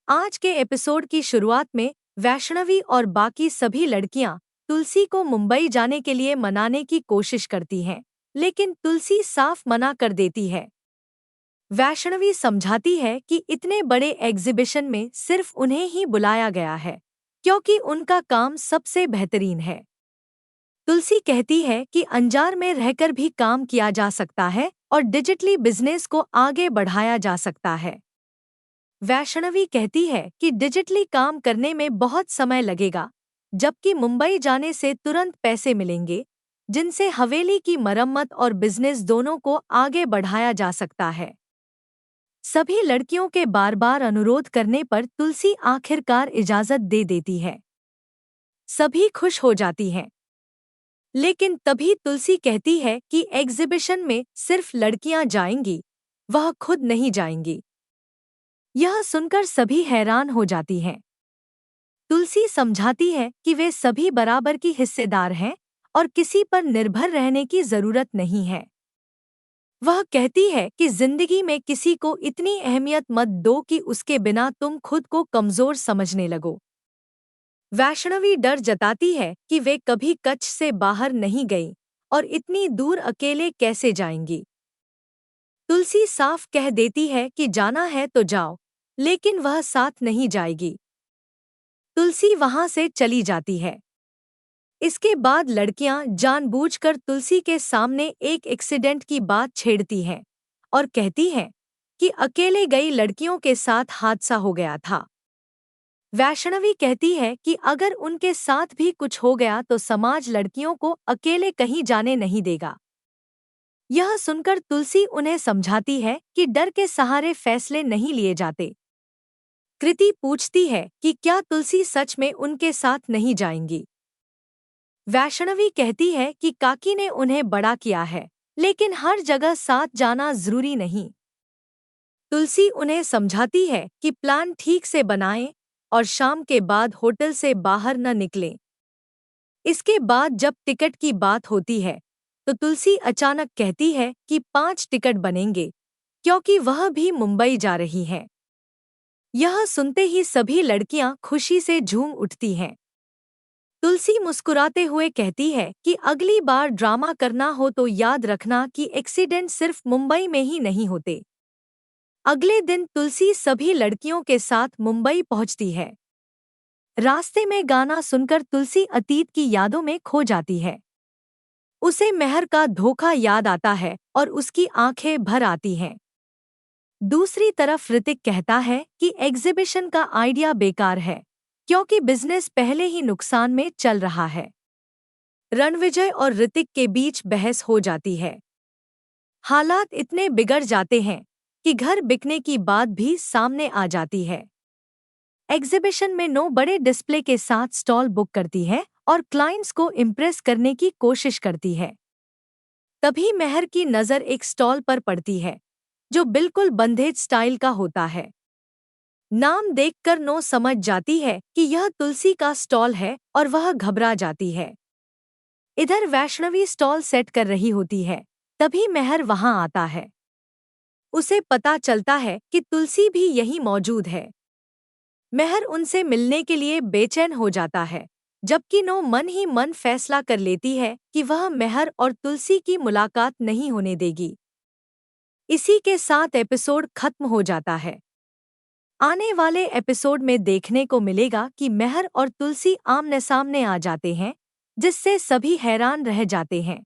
आज के एपिसोड की शुरुआत में वैष्णवी और बाकी सभी लड़कियां तुलसी को मुंबई जाने के लिए मनाने की कोशिश करती हैं, लेकिन तुलसी साफ मना कर देती है। वैष्णवी समझाती है कि इतने बड़े एग्जीबिशन में सिर्फ उन्हें ही बुलाया गया है, क्योंकि उनका काम सबसे बेहतरीन है। तुलसी कहती है कि अंजार में रहकर भी काम किया जा सकता है और डिजिटली बिजनेस को आगे बढ़ाया जा सकता है। वैष्णवी कहती है कि डिजिटली काम करने में बहुत समय लगेगा, जबकि मुंबई जाने से तुरंत पैसे मिलेंगे, जिनसे हवेली की मरम्मत और बिजनेस दोनों को आगे बढ़ाया जा सकता है। सभी लड़कियों के बार बार अनुरोध करने पर तुलसी आखिरकार इजाजत दे देती है। सभी खुश हो जाती हैं। लेकिन तभी तुलसी कहती है कि एग्जीबिशन में सिर्फ लड़कियां जाएंगी, वह खुद नहीं जाएंगी। यह सुनकर सभी हैरान हो जाती हैं। तुलसी समझाती है कि वे सभी बराबर की हिस्सेदार हैं और किसी पर निर्भर रहने की जरूरत नहीं है। वह कहती है कि जिंदगी में किसी को इतनी अहमियत मत दो कि उसके बिना तुम खुद को कमजोर समझने लगो। वैष्णवी डर जताती है कि वे कभी कच्छ से बाहर नहीं गईं और इतनी दूर अकेले कैसे जाएंगी। तुलसी साफ कह देती है कि जाना है तो जाओ, लेकिन वह साथ नहीं जाएगी। तुलसी वहां से चली जाती है। इसके बाद लड़कियां जानबूझकर तुलसी के सामने एक एक्सीडेंट की बात छेड़ती हैं और कहती हैं कि अकेले गई लड़कियों के साथ हादसा हो गया था। वैष्णवी कहती है कि अगर उनके साथ भी कुछ हो गया तो समाज लड़कियों को अकेले कहीं जाने नहीं देगा। यह सुनकर तुलसी उन्हें समझाती है कि डर के सहारे फैसले नहीं लिए जाते। कृति पूछती है कि क्या तुलसी सच में उनके साथ नहीं जाएंगी। वैष्णवी कहती है कि काकी ने उन्हें बड़ा किया है, लेकिन हर जगह साथ जाना जरूरी नहीं। तुलसी उन्हें समझाती है कि प्लान ठीक से बनाएं और शाम के बाद होटल से बाहर न निकलें। इसके बाद जब टिकट की बात होती है तो तुलसी अचानक कहती है कि 5 टिकट बनेंगे, क्योंकि वह भी मुंबई जा रही है। यह सुनते ही सभी लड़कियां खुशी से झूम उठती हैं। तुलसी मुस्कुराते हुए कहती है कि अगली बार ड्रामा करना हो तो याद रखना कि एक्सीडेंट सिर्फ मुंबई में ही नहीं होते। अगले दिन तुलसी सभी लड़कियों के साथ मुंबई पहुंचती है। रास्ते में गाना सुनकर तुलसी अतीत की यादों में खो जाती है। उसे मेहर का धोखा याद आता है और उसकी आंखें भर आती हैं। दूसरी तरफ ऋतिक कहता है कि एग्जीबिशन का आइडिया बेकार है, क्योंकि बिजनेस पहले ही नुकसान में चल रहा है। रणविजय और ऋतिक के बीच बहस हो जाती है। हालात इतने बिगड़ जाते हैं कि घर बिकने की बात भी सामने आ जाती है। एग्जीबिशन में 9 बड़े डिस्प्ले के साथ स्टॉल बुक करती है और क्लाइंट्स को इम्प्रेस करने की कोशिश करती है। तभी मेहर की नज़र एक स्टॉल पर पड़ती है, जो बिल्कुल बंधेज स्टाइल का होता है। नाम देखकर नो समझ जाती है कि यह तुलसी का स्टॉल है और वह घबरा जाती है। इधर वैष्णवी स्टॉल सेट कर रही होती है, तभी मेहर वहां आता है। उसे पता चलता है कि तुलसी भी यहीं मौजूद है। मेहर उनसे मिलने के लिए बेचैन हो जाता है, जबकि नो मन ही मन फैसला कर लेती है कि वह मेहर और तुलसी की मुलाकात नहीं होने देगी। इसी के साथ एपिसोड खत्म हो जाता है। आने वाले एपिसोड में देखने को मिलेगा कि मेहर और तुलसी आमने सामने आ जाते हैं, जिससे सभी हैरान रह जाते हैं।